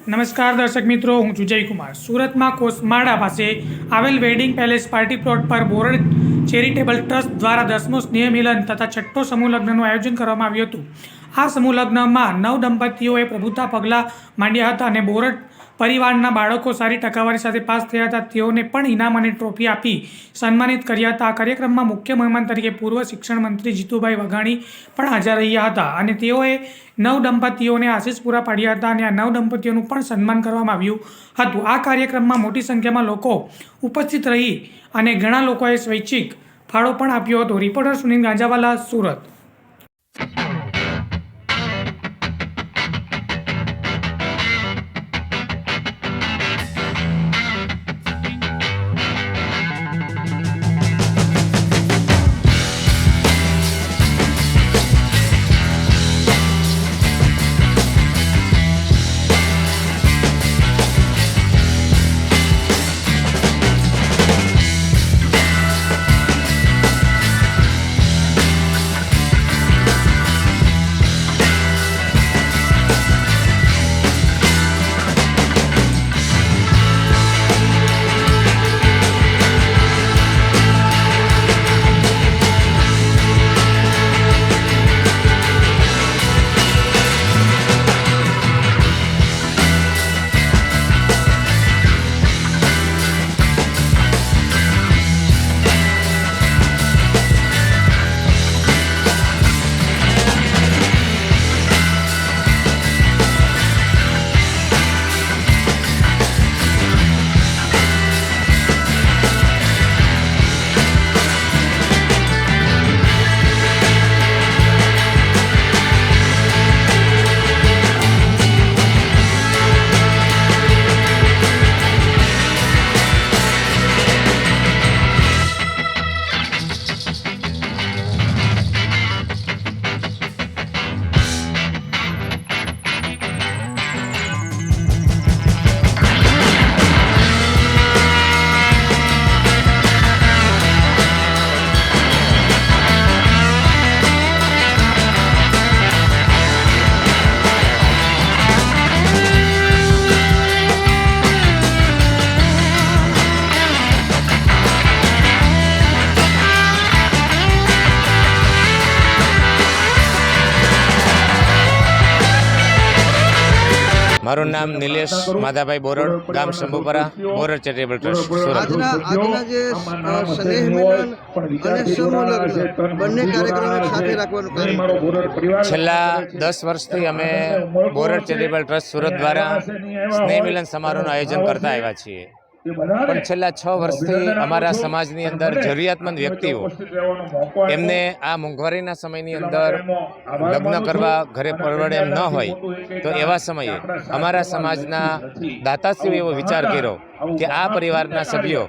નમસ્કાર દર્શક મિત્રો, હું છું જયકુમાર। સુરતમાં કોસમાળા પાસે આવેલ વેડિંગ પેલેસ પાર્ટી પ્લોટ પર બોરડ ચેરિટેબલ ટ્રસ્ટ દ્વારા 10મો સ્નેહ મિલન તથા છઠ્ઠો સમૂહ લગ્નનું આયોજન કરવામાં આવ્યું હતું। આ સમૂહ લગ્નમાં 9 દંપતીઓએ પ્રભુતા પગલાં માંડ્યા હતા અને બોરડ પરિવારના બાળકો સારી ટકાવારી સાથે પાસ થયા હતા। તેઓને પણ ઇનામ અને ટ્રોફી આપી સન્માનિત કર્યા હતા। આ કાર્યક્રમમાં મુખ્ય મહેમાન તરીકે પૂર્વ શિક્ષણ મંત્રી જીતુભાઈ વાઘાણી પણ હાજર રહ્યા હતા અને તેઓએ 9 દંપતીઓને આશીષ પૂરા પાડ્યા હતા અને આ 9 દંપતીઓનું પણ સન્માન કરવામાં આવ્યું હતું। આ કાર્યક્રમમાં મોટી સંખ્યામાં લોકો ઉપસ્થિત રહી અને ઘણા લોકોએ સ્વૈચ્છિક ફાળો પણ આપ્યો હતો। રિપોર્ટર સુનિલ ગાંજાવાલા, સુરત। મારું નામ નિલેશ માધાભાઈ બોરડ, ગામ શંભુપરા, બોરડ ચેરિટેબલ ટ્રસ્ટ, સુરત। આજના જે સ્નેહ મિલન અને સમૂહ લગ્ન બંને કાર્યક્રમો સાથે રાખવાનું કારણ છેલ્લા 10 વર્ષથી અમે બોરડ ચેરિટેબલ ટ્રસ્ટ સુરત દ્વારા સ્નેહ મિલન સમારોહનું આયોજન કરતા આવ્યા છીએ। પણ છેલ્લા 6 વર્ષથી અમારા સમાજની અંદર જરૂરિયાતમંદ વ્યક્તિઓ એમને આ મોંઘવારીના સમયની અંદર લગ્ન કરવા ઘરે પરવડે એમ ન હોય તો એવા સમયે અમારા સમાજના દાતાશ્રીઓ એવો વિચાર કર્યો કે આ પરિવારના સભ્યો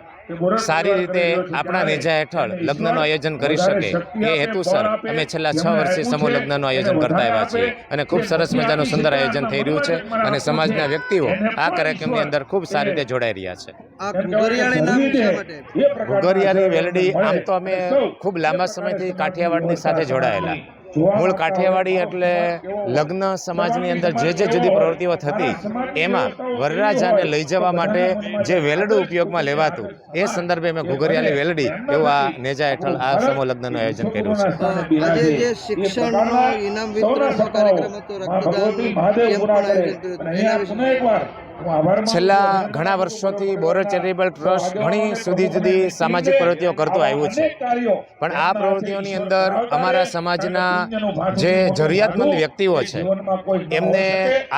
સારી રીતે આપણા નેજા હેઠળ લગ્નનું આયોજન કરી શકે એ હેતુસર અમે છેલ્લા 6 વર્ષથી સમૂહ લગ્નનું આયોજન કરતા આવ્યા છીએ અને ખૂબ સરસ મજાનું સુંદર આયોજન થઈ રહ્યું છે અને સમાજના વ્યક્તિઓ આ કાર્યક્રમની અંદર ખૂબ સારી રીતે જોડાઈ રહ્યા છે। ઘુઘરિયાની વેલડી આમ તો અમે ખૂબ લાંબા સમયથી કાઠિયાવાડની સાથે જોડાયેલા। મૂળ કાઠિયાવાડી એટલે લગ્ન સમાજની અંદર જે જુદી પ્રવૃત્તિઓ થતી એમાં વરરાજાને લઈ જવા માટે જે વેલડું ઉપયોગમાં લેવાતું એ સંદર્ભે મેં ઘુઘરિયાની વેલડી એવું આ નેજા હેઠળ આ સમૂહ લગ્નનું આયોજન કર્યું છે। આજે જે શિક્ષણનો ઇનામ વિતરણનો કાર્યક્રમ હતો, રક્તદાન કેમ્પ પણ આયોજન છેલ્લા ઘણા વર્ષોથી બોરડ ચેરિટેબલ ટ્રસ્ટ ઘણી જુદી સામાજિક પ્રવૃત્તિઓ કરતું આવ્યું છે, પણ આ પ્રવૃત્તિઓની અંદર અમારા સમાજના જે જરૂરિયાતમંદ વ્યક્તિઓ છે એમને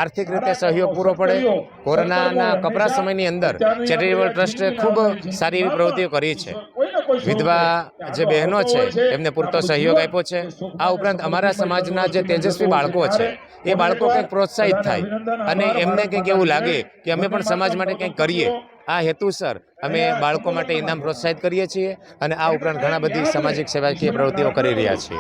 આર્થિક રીતે સહયોગ પૂરો પડે। કોરોનાના કપરા સમયની અંદર ચેરિટેબલ ટ્રસ્ટે ખૂબ સારી એવી પ્રવૃત્તિઓ કરી છે। વિધવા જે બહેનો છે એમને પૂરતો સહયોગ આપ્યો છે। આ ઉપરાંત અમારા સમાજના જે તેજસ્વી બાળકો છે એ બાળકો કંઈક પ્રોત્સાહિત થાય અને એમને કંઈક એવું લાગે કે અમે પણ સમાજ માટે કંઈક કરીએ, આ હેતુસર અમે બાળકો માટે ઇનામ પ્રોત્સાહિત કરીએ છીએ અને આ ઉપરાંત ઘણા બધી સામાજિક સેવાકીય પ્રવૃત્તિઓ કરી રહ્યા છીએ।